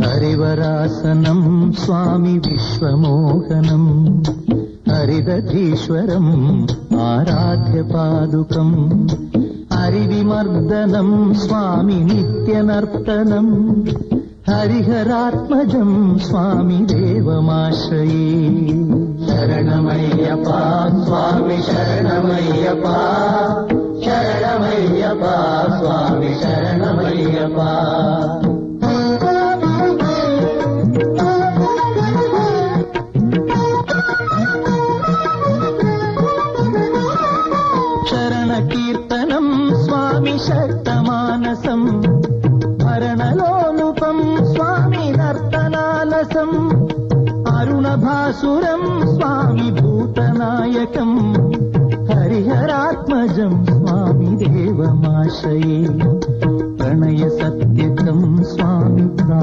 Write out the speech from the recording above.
హరివరాసనం స్వామి విశ్వమోహనం హరిదధీశ్వరం ఆరాధ్య పాదుకం హరివిమర్దనం స్వామి నిత్యనర్తనం హరిహరాత్మజం స్వామి దేవమాశ్రయే. శరణమయ్యప్ప స్వామి శరణమయ్యప్ప, శరణమయ్యప్ప స్వామి శరణమయ్యప్ప. శరణ కీర్తనం స్వామి శక్తమానసం మరణలోలుపం స్వామి నర్తనాలసం అరుణభాసురం స్వామి భూతనాయకం హరిహరాత్మజం స్వామి దేవమాశ్రయే. ప్రణయ సత్యకం స్వామి